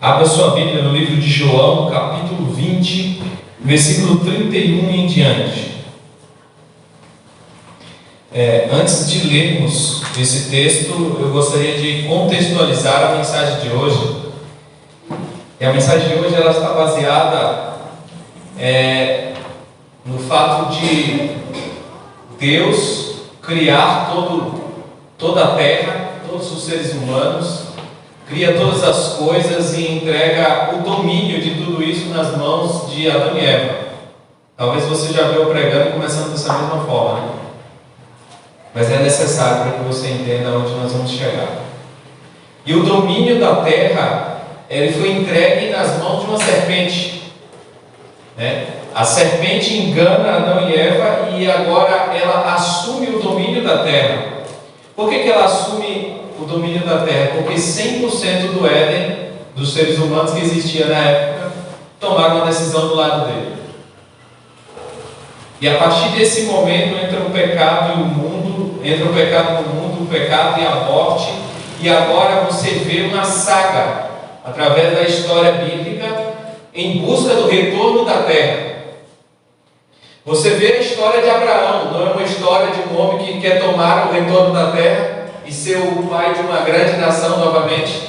Abra sua Bíblia no livro de João, capítulo 20, versículo 31 em diante. Antes de lermos esse texto, eu gostaria de contextualizar a mensagem de hoje. E a mensagem de hoje ela está baseada no fato de Deus criar toda a terra, todos os seres humanos, cria todas as coisas e entrega o domínio de tudo isso nas mãos de Adão e Eva. Talvez você já viu pregando começando dessa mesma forma, né? Mas é necessário para que você entenda onde nós vamos chegar. E o domínio da terra, ele foi entregue nas mãos de uma serpente, né? A serpente engana Adão e Eva e agora ela assume o domínio da terra. Por que ela assume o domínio da terra? Porque 100% do Éden, dos seres humanos que existia na época, tomaram uma decisão do lado dele. E a partir desse momento entra o pecado e o mundo, entra o pecado no mundo, o pecado e a morte, e agora você vê uma saga, através da história bíblica, em busca do retorno da terra. Você vê a história de Abraão, não é uma história de um homem que quer tomar o retorno da terra e ser o pai de uma grande nação novamente.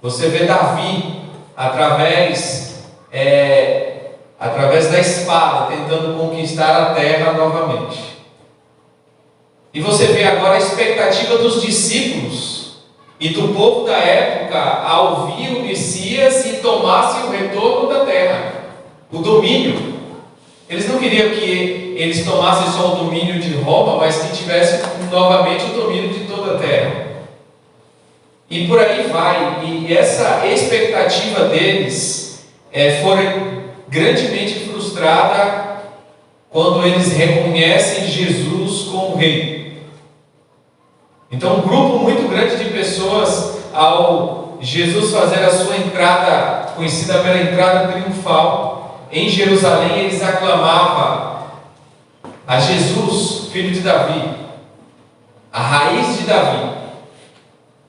Você vê Davi, através da espada, tentando conquistar a terra novamente. E você vê agora a expectativa dos discípulos e do povo da época a ouvir o Messias e tomasse o retorno da terra, o domínio. Eles não queriam que eles tomassem só o domínio de Roma, mas que tivessem novamente o domínio de toda a terra. E por aí vai. E essa expectativa deles foi grandemente frustrada quando eles reconhecem Jesus como rei. Então, um grupo muito grande de pessoas, ao Jesus fazer a sua entrada, conhecida pela entrada triunfal, em Jerusalém, eles aclamavam a Jesus, filho de Davi, a raiz de Davi.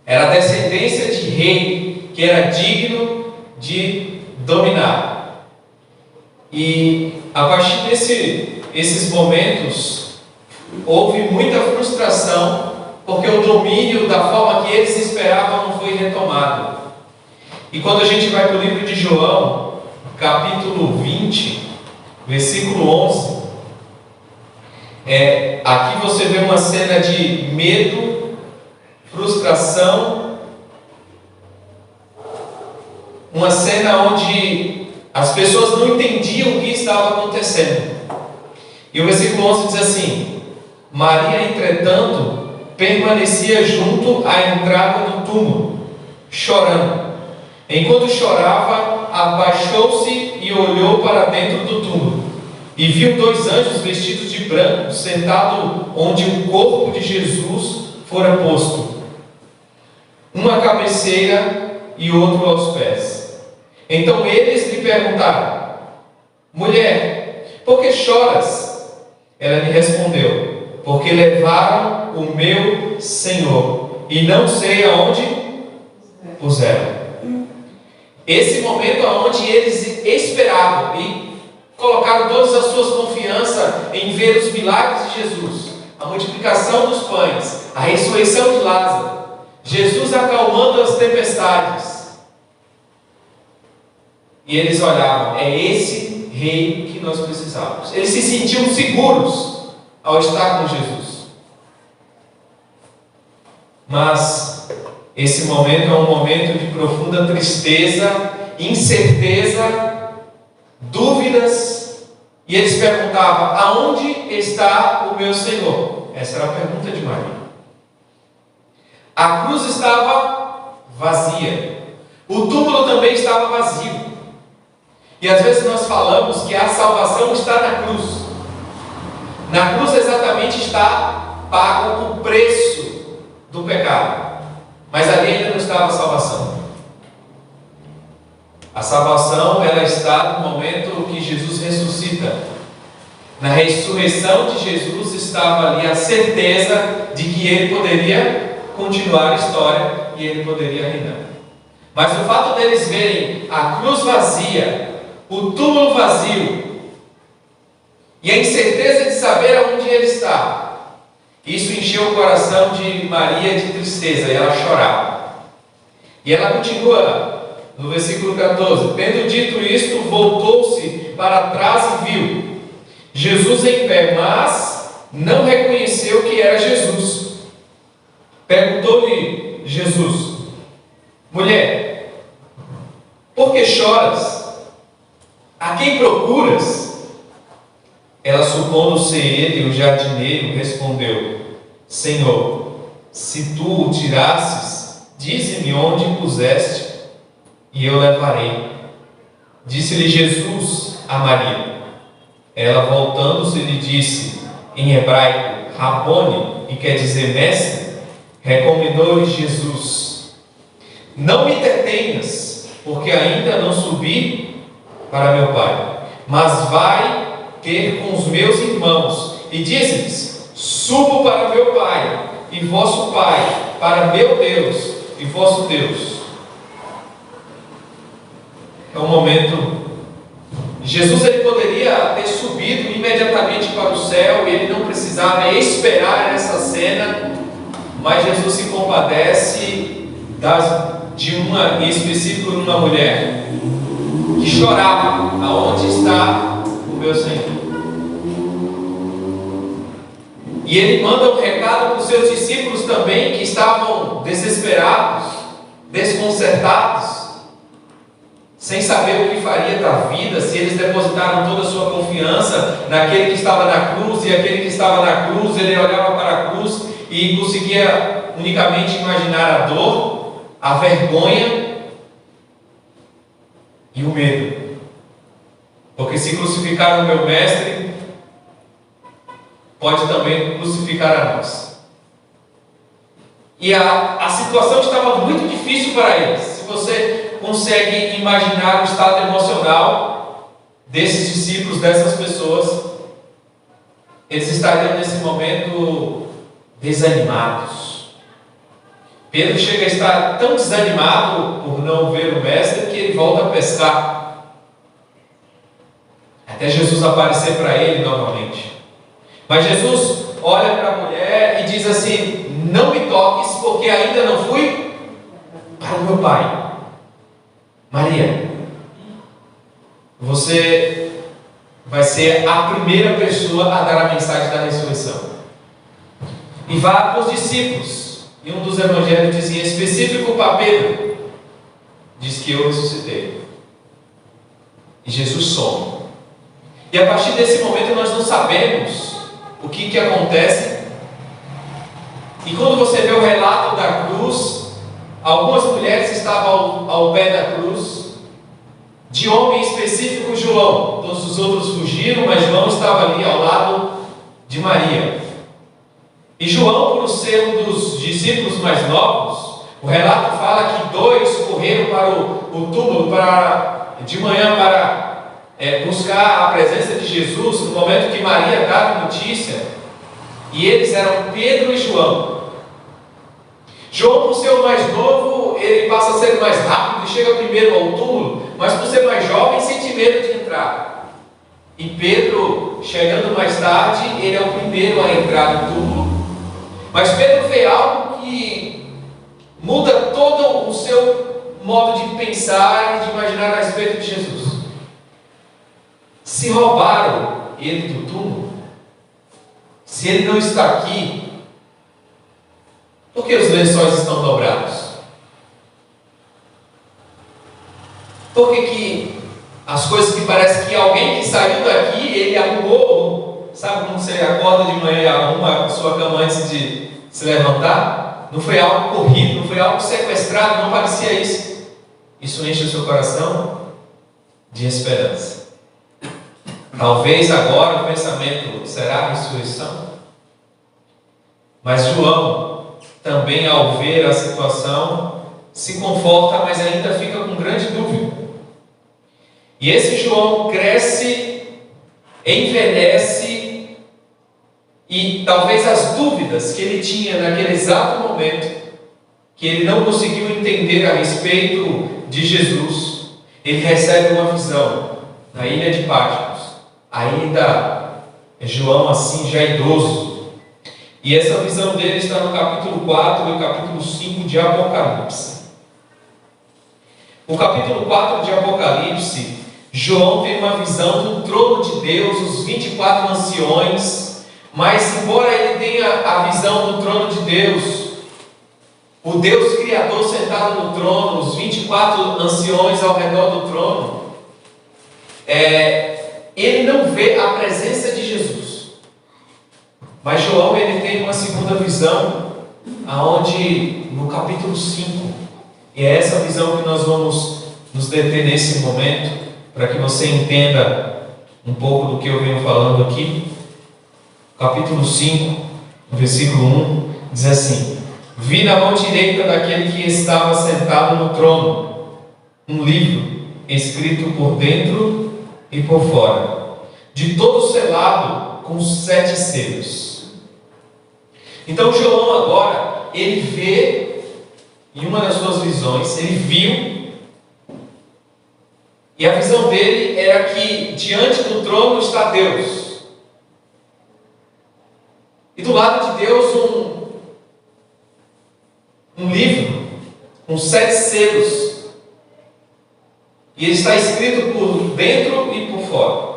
Era a descendência de rei que era digno de dominar. E a partir desses momentos, houve muita frustração, porque o domínio da forma que eles esperavam não foi retomado. E quando a gente vai para o livro de João, capítulo 20, versículo 11, aqui você vê uma cena de medo, frustração, uma cena onde as pessoas não entendiam o que estava acontecendo. E o versículo 11 diz assim: Maria, entretanto, permanecia junto à entrada do túmulo, chorando. Enquanto chorava, abaixou-se e olhou para dentro do túmulo, e viu dois anjos vestidos de branco, sentados onde o corpo de Jesus fora posto, um à cabeceira e outro aos pés. Então eles lhe perguntaram: Mulher, por que choras? Ela lhe respondeu: Porque levaram o meu Senhor, e não sei aonde puseram. Esse momento onde eles esperavam e colocaram todas as suas confianças em ver os milagres de Jesus, a multiplicação dos pães, a ressurreição de Lázaro, Jesus acalmando as tempestades. E eles olhavam: é esse rei que nós precisamos. Eles se sentiam seguros ao estar com Jesus. Mas esse momento é um momento de profunda tristeza, incerteza, dúvidas, e eles perguntavam: aonde está o meu Senhor? Essa era a pergunta de Maria. A cruz estava vazia, o túmulo também estava vazio. E às vezes nós falamos que a salvação está na cruz. Na cruz exatamente está pago o preço do pecado. Mas ali ainda não estava a salvação. A salvação, ela está no momento que Jesus ressuscita. Na ressurreição de Jesus estava ali a certeza de que ele poderia continuar a história e ele poderia reinar. Mas o fato deles verem a cruz vazia, o túmulo vazio, e a incerteza de saber aonde ele está, isso encheu o coração de Maria de tristeza, e ela chorava. E ela continua no versículo 14: tendo dito isto, voltou-se para trás e viu Jesus em pé, mas não reconheceu que era Jesus. Perguntou-lhe Jesus: mulher, por que choras? A quem procuras? Ela, supondo ser ele o jardineiro, respondeu: Senhor, se tu o tirasses, dize-me onde o puseste, e eu levarei. Disse-lhe Jesus a Maria. Ela, voltando-se, lhe disse em hebraico, Rabone, que quer dizer mestre. Recomendou-lhe Jesus: não me detenhas, porque ainda não subi para meu Pai, mas vai ter com os meus irmãos e diz-lhes: subo para meu Pai e vosso Pai, para meu Deus e vosso Deus. É um momento. Jesus, ele poderia ter subido imediatamente para o céu, e ele não precisava esperar essa cena, mas Jesus se compadece de uma, em específico, de uma mulher que chorava: aonde está o meu Senhor? E ele manda um recado para os seus discípulos também, que estavam desesperados, desconcertados, sem saber o que faria da vida, se eles depositaram toda a sua confiança naquele que estava na cruz, e aquele que estava na cruz, ele olhava para a cruz e conseguia unicamente imaginar a dor, a vergonha e o medo. Porque se crucificaram o meu mestre, pode também crucificar a nós. E a situação estava muito difícil para eles. Se você consegue imaginar o estado emocional desses discípulos, dessas pessoas, eles estariam nesse momento desanimados. Pedro chega a estar tão desanimado por não ver o mestre que ele volta a pescar, até Jesus aparecer para ele novamente. Mas Jesus olha para a mulher e diz assim: não me toques, porque ainda não fui para o meu Pai. Maria, você vai ser a primeira pessoa a dar a mensagem da ressurreição. E vá para os discípulos. E um dos evangelhos diz em específico para Pedro, diz que eu ressuscitei. E Jesus some. E a partir desse momento nós não sabemos o que acontece. E quando você vê o relato da cruz, algumas mulheres estavam ao pé da cruz, de homem específico João. Todos os outros fugiram, mas João estava ali ao lado de Maria. E João, por ser um dos discípulos mais novos, o relato fala que 2 correram para o túmulo de manhã para buscar a presença de Jesus no momento que Maria dava notícia, e eles eram Pedro e João. João, por ser o mais novo, ele passa a ser mais rápido e chega primeiro ao túmulo, mas por ser mais jovem, sente medo de entrar. E Pedro, chegando mais tarde, ele é o primeiro a entrar no túmulo. Mas Pedro vê algo que muda todo o seu modo de pensar e de imaginar a respeito de Jesus. Se roubaram ele do túmulo, se ele não está aqui, por que os lençóis estão dobrados? Por que as coisas que parece que alguém que saiu daqui, ele arrumou? Sabe quando você acorda de manhã e arruma a sua cama antes de se levantar? Não foi algo corrido, não foi algo sequestrado, não parecia isso. Isso enche o seu coração de esperança. Talvez agora o pensamento será a ressurreição. Mas João, também ao ver a situação, se conforta, mas ainda fica com grande dúvida. E esse João cresce, envelhece, e talvez as dúvidas que ele tinha naquele exato momento que ele não conseguiu entender a respeito de Jesus, ele recebe uma visão na ilha de Patmos, ainda João assim já idoso, e essa visão dele está no capítulo 4 e capítulo 5 de Apocalipse. No capítulo 4 de Apocalipse, João tem uma visão do trono de Deus, os 24 anciões, mas embora ele tenha a visão do trono de Deus, o Deus Criador sentado no trono, os 24 anciões ao redor do trono, ele não vê a presença de Jesus. Mas João ele tem uma segunda visão, aonde no capítulo 5, e é essa visão que nós vamos nos deter nesse momento, para que você entenda um pouco do que eu venho falando aqui. Capítulo 5, versículo 1, diz assim: vi na mão direita daquele que estava sentado no trono um livro escrito por dentro e por fora, de todo selado com 7 selos. Então João agora, ele vê, em uma das suas visões, ele viu, e a visão dele era que diante do trono está Deus, e do lado de Deus um livro com 7 selos, e ele está escrito por dentro e por fora.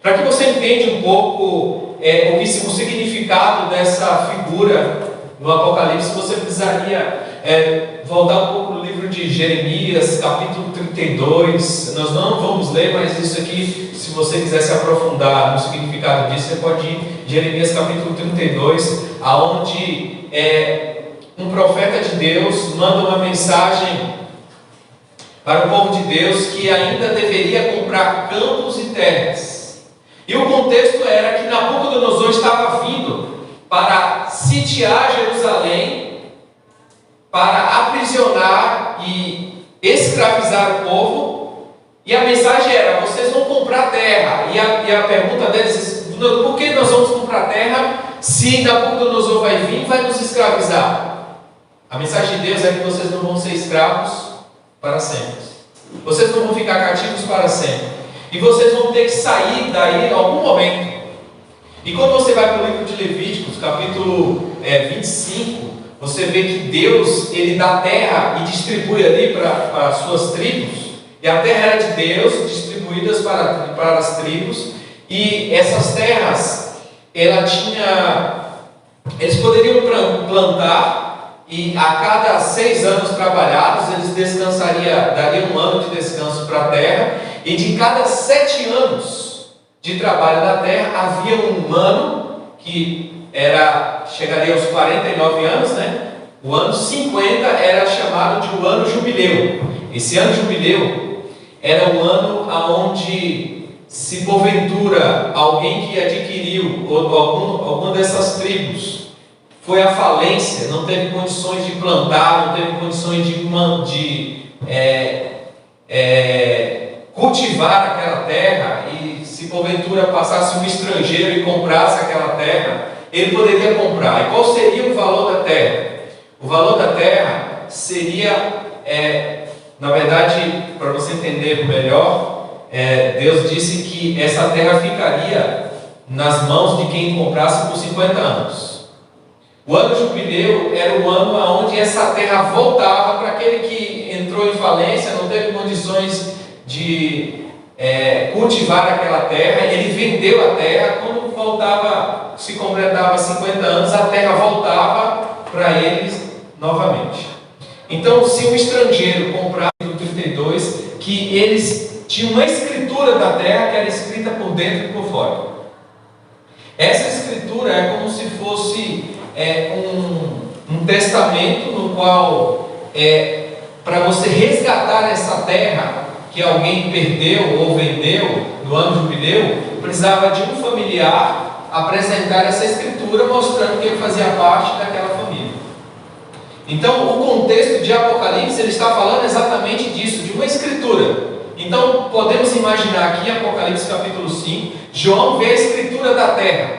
Para que você entenda um pouco o significado dessa figura no Apocalipse, você precisaria voltar um pouco no livro de Jeremias, capítulo 32. Nós não vamos ler, mas isso aqui, se você quiser se aprofundar no significado disso, você pode ir em Jeremias capítulo 32, aonde um profeta de Deus manda uma mensagem para o povo de Deus que ainda deveria comprar campos e terras. E o contexto era que Nabucodonosor estava vindo para sitiar Jerusalém, para aprisionar e escravizar o povo. E a mensagem era: vocês vão comprar terra. E a pergunta deles: por que nós vamos comprar terra se Nabucodonosor vai vir e vai nos escravizar? A mensagem de Deus é que vocês não vão ser escravos para sempre. Vocês não vão ficar cativos para sempre. E vocês vão ter que sair daí em algum momento. E quando você vai para o livro de Levíticos, capítulo 25, você vê que Deus, ele dá terra e distribui ali para as suas tribos. E a terra era de Deus, distribuídas para as tribos. E essas terras, eles poderiam plantar, e a cada 6 anos trabalhados, eles dariam 1 ano de descanso para a terra. E de cada 7 anos de trabalho na terra, havia um ano que chegaria aos 49 anos, né? O ano 50 era chamado de o ano jubileu. Esse ano jubileu era um ano onde, se porventura alguém que adquiriu, ou alguma dessas tribos, foi à falência, não teve condições de plantar, não teve condições de cultivar aquela terra, e se porventura passasse um estrangeiro e comprasse aquela terra, ele poderia comprar. E qual seria o valor da terra? O valor da terra seria, na verdade, para você entender melhor, Deus disse que essa terra ficaria nas mãos de quem comprasse por 50 anos. O ano jubileu era o ano onde essa terra voltava para aquele que entrou em falência, não teve condições de cultivar aquela terra. Ele vendeu a terra. Quando se completava 50 anos, a terra voltava para eles novamente. Então, se um estrangeiro comprasse no 32, que eles tinham uma escritura da terra que era escrita por dentro e por fora. Essa escritura é como se fosse um testamento no qual, para você resgatar essa terra que alguém perdeu ou vendeu no ano jubileu, precisava de um familiar apresentar essa escritura mostrando que ele fazia parte daquela família. Então, o contexto de Apocalipse, ele está falando exatamente disso, de uma escritura. Então, podemos imaginar aqui em Apocalipse capítulo 5, João vê a escritura da terra,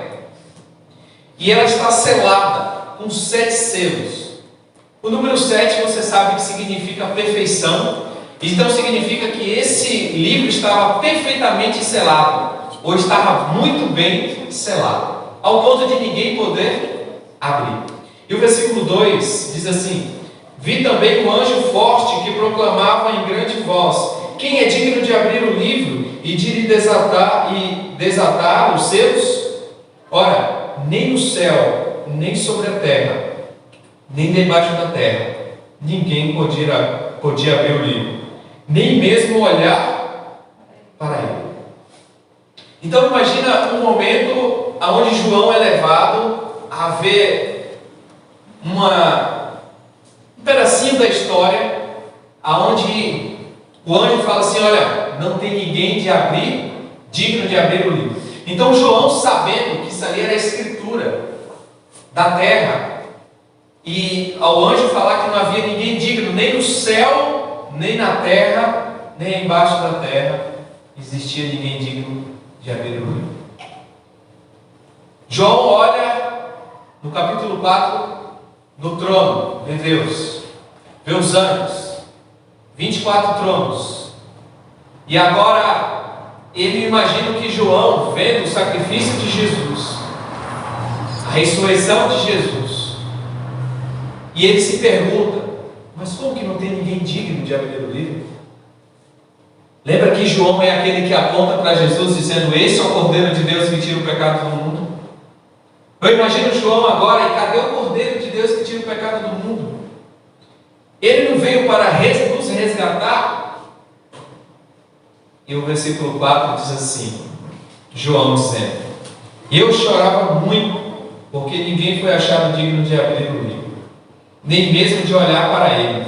e ela está selada com 7 selos. O número 7 você sabe que significa perfeição. Então significa que esse livro estava perfeitamente selado, ou estava muito bem selado, ao ponto de ninguém poder abrir. E o versículo 2 diz assim: vi também um anjo forte que proclamava em grande voz: quem é digno de abrir o livro e de lhe desatar os selos? Ora, nem no céu, nem sobre a terra, nem debaixo da terra, ninguém podia abrir o livro, nem mesmo olhar para ele. Então imagina um momento onde João é levado a ver um pedacinho da história, aonde o anjo fala assim: olha, não tem ninguém digno de abrir o livro. Então João, sabendo que isso ali era a escritura da terra, e ao anjo falar que não havia ninguém digno, nem no céu, nem na terra, nem embaixo da terra, existia ninguém digno de abrir o livro. João olha no capítulo 4, no trono, vê Deus, vê os anjos, 24 tronos, e agora ele imagina que João, vendo o sacrifício de Jesus, a ressurreição de Jesus, e ele se pergunta: mas como que não tem ninguém digno de abrir o livro? Lembra que João é aquele que aponta para Jesus dizendo: esse é o Cordeiro de Deus que tira o pecado do mundo? Eu imagino João agora: e cadê o Cordeiro de Deus que tira o pecado do mundo? Ele não veio para nos resgatar? E o versículo 4 diz assim, João dizendo: eu chorava muito, porque ninguém foi achado digno de abrir o livro, nem mesmo de olhar para ele.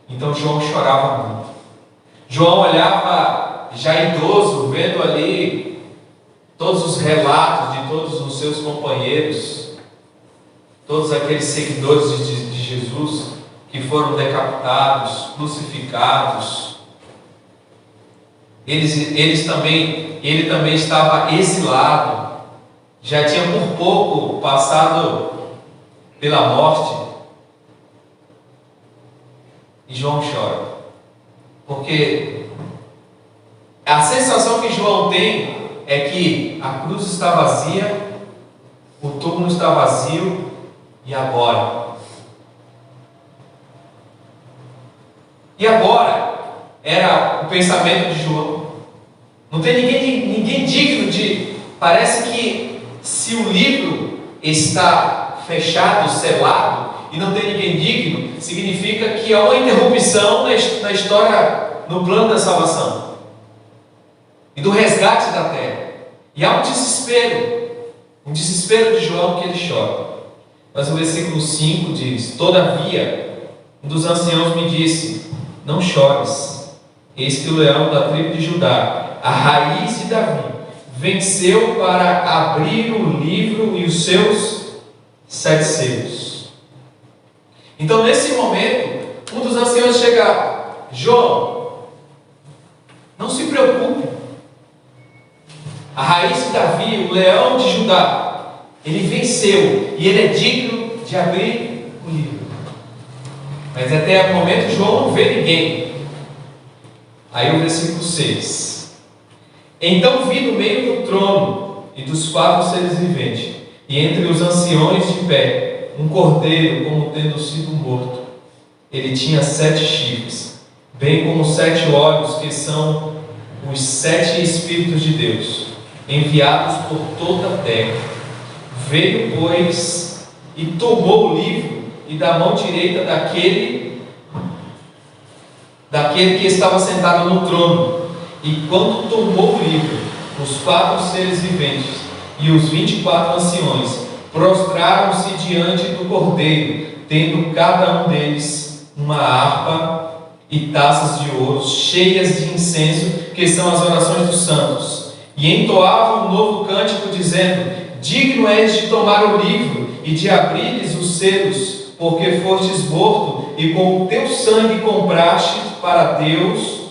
Então João chorava muito. João olhava já idoso, vendo ali todos os relatos de todos os seus companheiros, todos aqueles seguidores de Jesus que foram decapitados, crucificados. Ele também estava exilado, já tinha por pouco passado pela morte. E João chora, porque a sensação que João tem é que a cruz está vazia, o túmulo está vazio, e agora? E agora? Era o pensamento de João. Não tem ninguém digno de... Parece que se o livro está fechado, selado, e não tem ninguém digno, significa que há uma interrupção na história, no plano da salvação e do resgate da terra. E há um desespero de João, que ele chora. Mas o versículo 5 diz: todavia, um dos anciãos me disse: não chores, eis que o leão da tribo de Judá, a raiz de Davi, venceu para abrir o livro e os seus 7 selos. Então, nesse momento, um dos anciãos chega: João, não se preocupe, a raiz de Davi, o leão de Judá, ele venceu e ele é digno de abrir o livro. Mas até o momento João não vê ninguém. Aí o versículo 6: então vi no meio do trono e dos 4 seres viventes, e entre os anciões de pé, um cordeiro como tendo sido morto. Ele tinha 7 chifres, bem como 7 olhos, que são os 7 Espíritos de Deus, enviados por toda a terra. Veio, pois, e tomou o livro, e da mão direita daquele que estava sentado no trono. E quando tomou o livro, os 4 seres viventes e os 24 anciões prostraram-se diante do cordeiro, tendo cada um deles uma harpa e taças de ouro cheias de incenso, que são as orações dos santos, e entoavam um novo cântico, dizendo: digno és de tomar o livro e de abrir-lhes os selos, porque fostes morto, e com o teu sangue compraste para Deus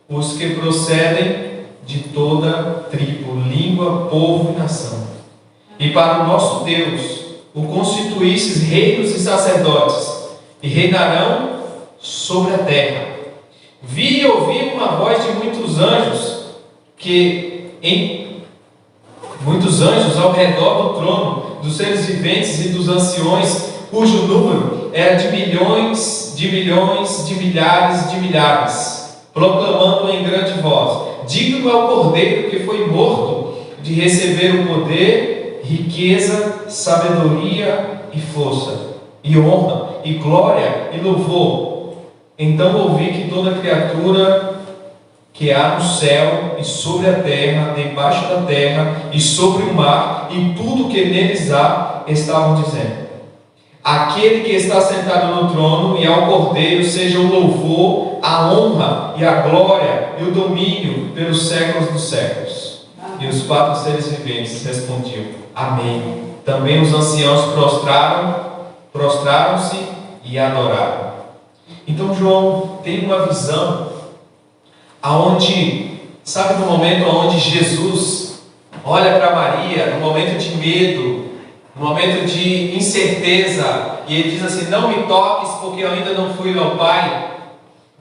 os que procedem de toda tribo, língua, povo e nação. E para o nosso Deus o constituístes reinos e sacerdotes, e reinarão sobre a terra. Vi e ouvi uma voz de muitos anjos, muitos anjos ao redor do trono, dos seres viventes e dos anciões, cujo número era de milhões, de milhões, de milhares, de milhares, proclamando em grande voz: digno é o Cordeiro que foi morto de receber o poder, riqueza, sabedoria e força, e honra, e glória, e louvor. Então ouvi que toda criatura que há no céu e sobre a terra, debaixo da terra e sobre o mar, e tudo que neles há, estavam dizendo: aquele que está sentado no trono e ao Cordeiro seja o louvor, a honra e a glória e o domínio pelos séculos dos séculos. E os 4 seres viventes respondiam: amém. Também os anciãos prostraram-se e adoraram. Então João tem uma visão aonde, sabe, no momento onde Jesus olha para Maria, no momento de medo, no momento de incerteza, e ele diz assim: não me toques porque eu ainda não fui ao Pai.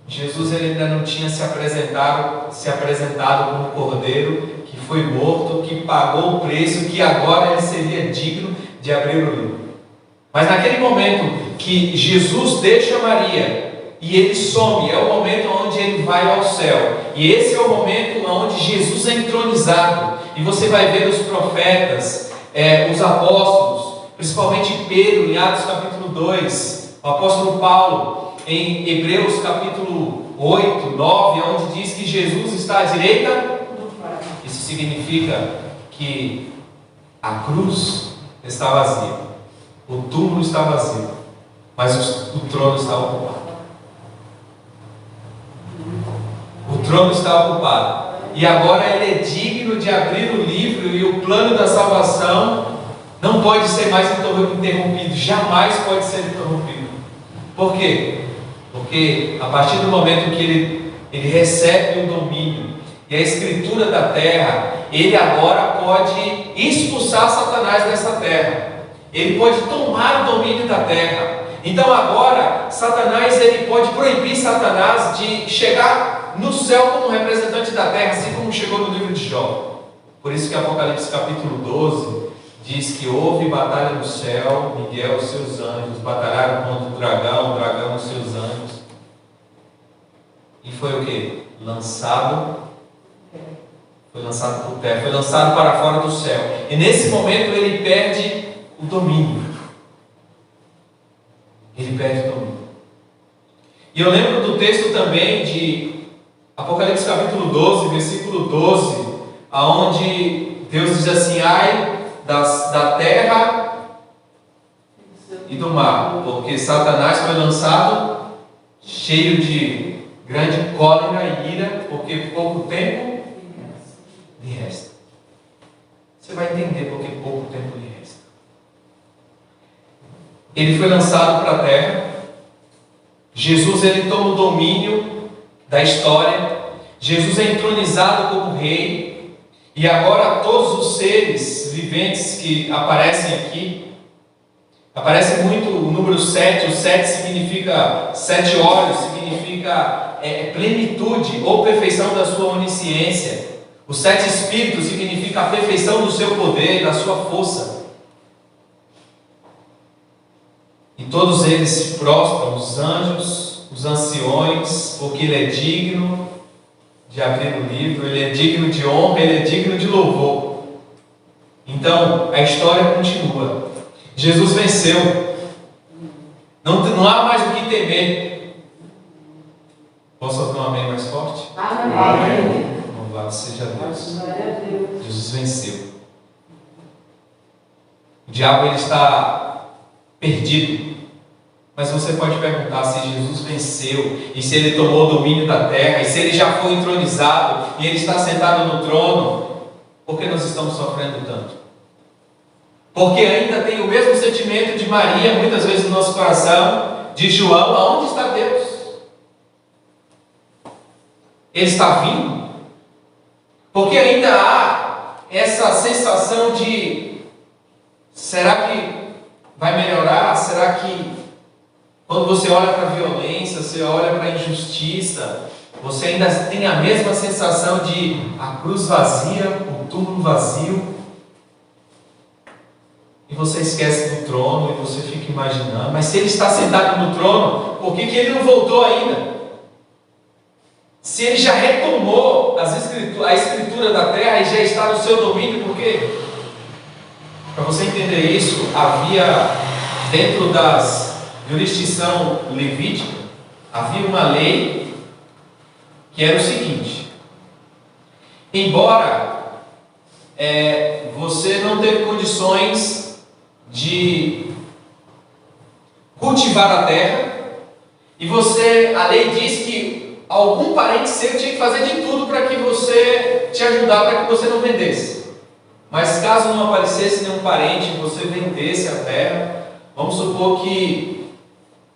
Jesus ele ainda não tinha se apresentado como Cordeiro que foi morto, que pagou o preço, que agora ele seria digno de abrir o livro. Mas naquele momento que Jesus deixa Maria e ele some, é o momento onde ele vai ao céu, e esse é o momento onde Jesus é entronizado. E você vai ver os profetas, os apóstolos, principalmente Pedro em Atos capítulo 2, o apóstolo Paulo em Hebreus capítulo 8, 9, onde diz que Jesus está à direita. Isso significa que a cruz está vazia, o túmulo está vazio, mas o trono está ocupado. O trono está ocupado, e agora ele é digno de abrir o livro, e o plano da salvação não pode ser mais interrompido, jamais pode ser interrompido. Por quê? Porque a partir do momento que ele recebe o domínio e a escritura da terra, ele agora pode expulsar Satanás dessa terra, ele pode tomar o domínio da terra. Então agora Satanás, ele pode proibir Satanás de chegar no céu como representante da terra, assim como chegou no livro de Jó. Por isso que Apocalipse capítulo 12 diz que houve batalha no céu, Miguel e seus anjos batalharam contra o dragão e seus anjos, e foi o que? Foi lançado por terra, foi lançado para fora do céu, e nesse momento ele perde o domínio. Ele perde o domínio. E eu lembro do texto também de Apocalipse capítulo 12, versículo 12, aonde Deus diz assim: ai da terra e do mar, porque Satanás foi lançado cheio de grande cólera e ira, porque pouco tempo lhe resta. Você vai entender porque pouco tempo lhe resta. Ele foi lançado para a terra. Jesus, ele toma o domínio da história. Jesus é entronizado como rei. E agora todos os seres viventes que aparecem aqui, aparece muito o número 7. O 7 significa 7 olhos, significa plenitude ou perfeição da sua onisciência. Os 7 espíritos significa a perfeição do seu poder, da sua força. E todos eles se prostram, os anjos, os anciões, porque ele é digno de abrir o livro, ele é digno de honra, ele é digno de louvor. Então a história continua. Jesus venceu. Não há mais o que temer. Posso ouvir um amém mais forte? Amém. Louvado seja Deus. Jesus venceu. O diabo, ele está perdido. Mas você pode perguntar: se Jesus venceu, e se ele tomou o domínio da terra, e se ele já foi entronizado, e ele está sentado no trono, por que nós estamos sofrendo tanto? Porque ainda tem o mesmo sentimento de Maria, muitas vezes no nosso coração, de João: aonde está Deus? Ele está vindo? Porque ainda há essa sensação de: será que vai melhorar? Será que Quando você olha para a violência, você olha para a injustiça, você ainda tem a mesma sensação de a cruz vazia, o túmulo vazio, e você esquece do trono e você fica imaginando, mas se ele está sentado no trono, por que ele não voltou ainda? Se ele já retomou a escritura da terra e já está no seu domínio, por quê? Para você entender isso, havia dentro das jurisdição levítica, havia uma lei que era o seguinte: embora você não teve condições de cultivar a terra, e a lei diz que algum parente seu tinha que fazer de tudo para que você te ajudar, para que você não vendesse. Mas caso não aparecesse nenhum parente e você vendesse a terra, vamos supor que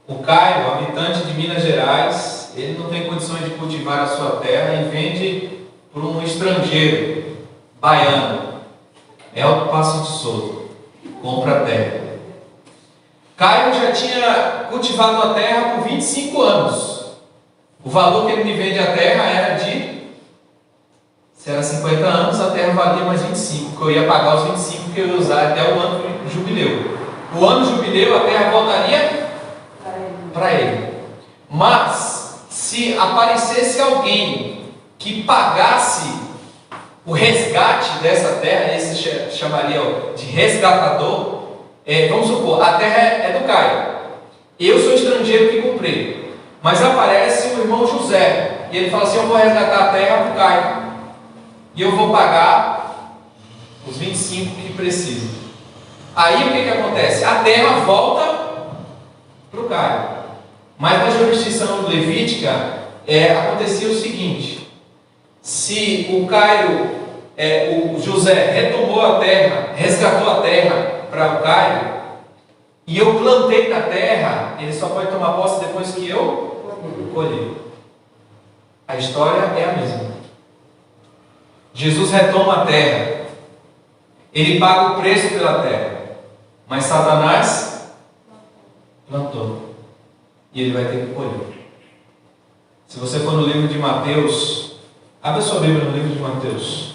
o Caio, habitante de Minas Gerais, ele não tem condições de cultivar a sua terra e vende para um estrangeiro, baiano, Elton Passo de Souza, compra a terra. Caio já tinha cultivado a terra por 25 anos. O valor que ele me vende a terra era se era 50 anos, a terra valia mais 25, porque eu ia pagar os 25 que eu ia usar até o ano do jubileu. O ano do jubileu, a terra voltaria para ele. Mas, se aparecesse alguém que pagasse o resgate dessa terra, esse chamaria de resgatador, vamos supor, a terra é do Caio, eu sou estrangeiro que comprei, mas aparece o irmão José, e ele fala assim: eu vou resgatar a terra para o Caio, e eu vou pagar os 25 que precisa. Aí o que acontece? A terra volta para o Caio. Mas na jurisdição levítica acontecia o seguinte: se o Caio, o José retomou a terra, resgatou a terra para o Caio, e eu plantei na terra, ele só pode tomar posse depois que eu colhei. A história é a mesma. Jesus retoma a terra, ele paga o preço pela terra, mas Satanás plantou, e ele vai ter que colher. Se você for no livro de Mateus, abra sua Bíblia no livro de Mateus,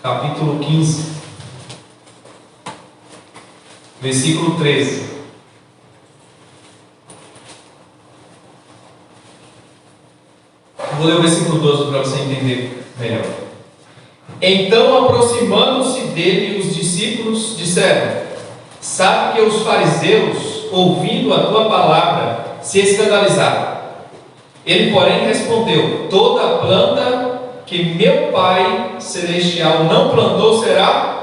capítulo 15, versículo 13. Vou ler o versículo 12 para você entender melhor. Então, aproximando-se dele, os discípulos disseram: sabe que os fariseus, ouvindo a tua palavra, se escandalizaram. Ele, porém, respondeu: toda planta que meu Pai Celestial não plantou será.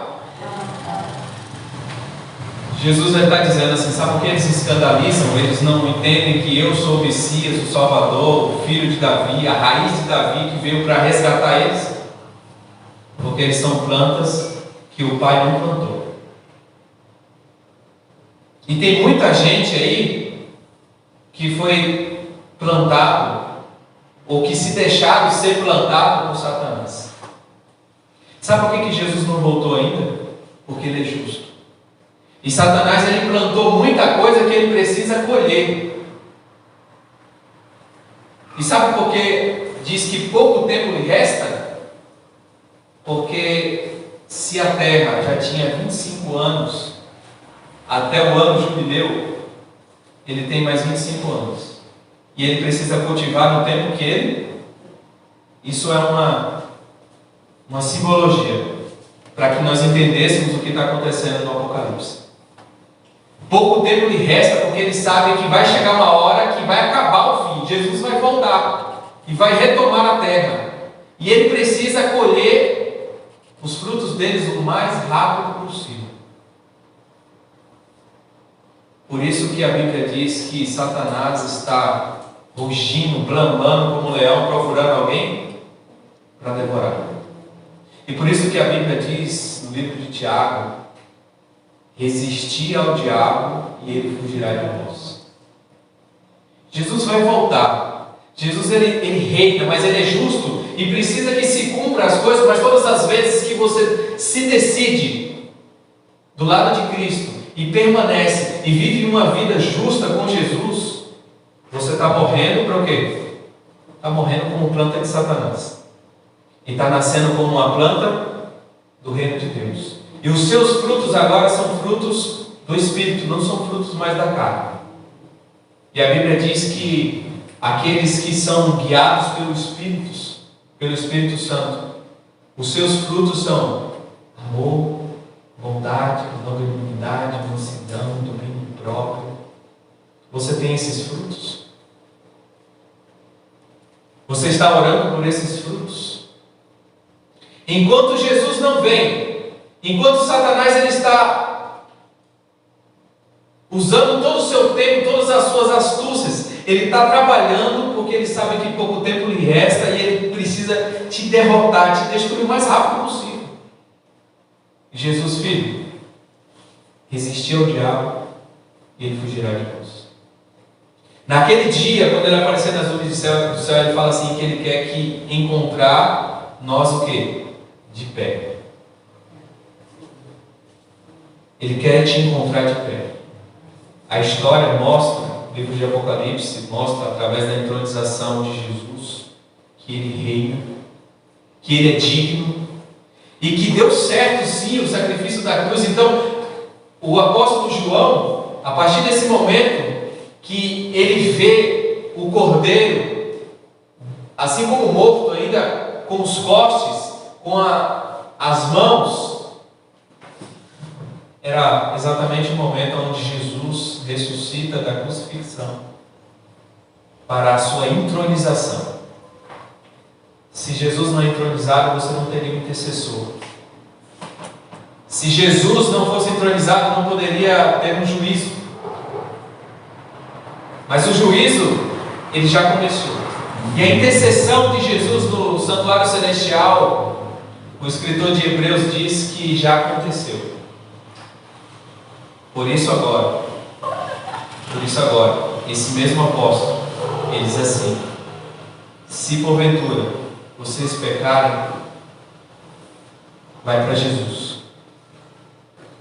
Jesus está dizendo assim: sabe por que eles se escandalizam? Eles não entendem que eu sou o Messias, o Salvador, o filho de Davi, a raiz de Davi que veio para resgatar eles? Porque eles são plantas que o Pai não plantou. E tem muita gente aí que foi plantado, ou que se deixaram ser plantado por Satanás. Sabe por que Jesus não voltou ainda? Porque ele é justo. E Satanás, ele plantou muita coisa que ele precisa colher. E sabe por que diz que pouco tempo lhe resta? Porque se a terra já tinha 25 anos, até o ano jubileu, ele tem mais 25 anos. E ele precisa cultivar no tempo que ele... Isso é uma simbologia, para que nós entendêssemos o que está acontecendo no Apocalipse. Pouco tempo lhe resta, porque ele sabe que vai chegar uma hora que vai acabar o fim. Jesus vai voltar e vai retomar a terra. E ele precisa colher os frutos deles o mais rápido possível. Por isso que a Bíblia diz que Satanás está rugindo, bramando como um leão, procurando alguém para devorar. E por isso que a Bíblia diz no livro de Tiago: resistir ao diabo e ele fugirá de vós. Jesus vai voltar. Jesus ele reina, mas ele é justo e precisa que se cumpra as coisas. Mas todas as vezes que você se decide do lado de Cristo e permanece e vive uma vida justa com Jesus, você está morrendo para o quê? Está morrendo como planta de Satanás. E está nascendo como uma planta do reino de Deus. E os seus frutos agora são frutos do Espírito, não são frutos mais da carne. E a Bíblia diz que aqueles que são guiados pelo Espírito Santo, os seus frutos são amor, bondade, longanimidade, mansidão, domínio próprio. Você tem esses frutos? Você está orando por esses frutos? Enquanto Jesus não vem, enquanto Satanás ele está usando todo o seu tempo, todas as suas astúcias, ele está trabalhando porque ele sabe que pouco tempo lhe resta e ele precisa te derrotar, te destruir o mais rápido possível. Jesus, filho, resistiu ao diabo e ele fugirá de nós. Naquele dia, quando ele aparecer nas nuvens do céu, ele fala assim que ele quer que encontrar nós o quê? De pé. Ele quer te encontrar de pé. A história mostra, o livro de Apocalipse mostra, através da entronização de Jesus, que ele reina, que ele é digno, e que deu certo sim o sacrifício da cruz. Então, o apóstolo João, a partir desse momento que ele vê o cordeiro, assim como morto ainda, com os cortes, com as mãos, era exatamente o momento onde Jesus ressuscita da crucifixão para a sua entronização. Se Jesus não é entronizado, você não teria um intercessor. Se Jesus não fosse entronizado, não poderia ter um juízo. Mas o juízo, ele já começou. E a intercessão de Jesus no santuário celestial, o escritor de Hebreus diz que já aconteceu. Por isso agora, esse mesmo apóstolo, ele diz assim: se porventura vocês pecarem, vai para Jesus.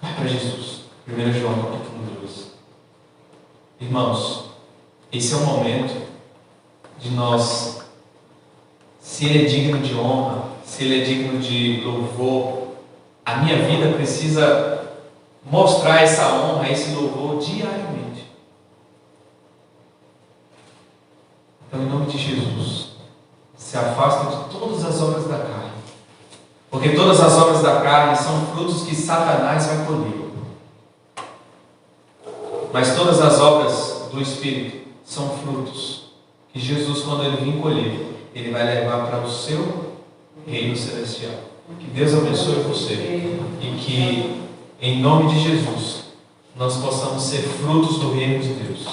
Vai para Jesus. 1 João capítulo 2. Irmãos, esse é o momento de nós, se Ele é digno de honra, se Ele é digno de louvor, a minha vida precisa mostrar essa honra, esse louvor diariamente. Então, em nome de Jesus, se afasta de todas as obras da carne, porque todas as obras da carne são frutos que Satanás vai colher, mas todas as obras do Espírito são frutos que Jesus, quando Ele vir colher, Ele vai levar para o seu reino celestial. Que Deus abençoe você e que, em nome de Jesus, nós possamos ser frutos do reino de Deus.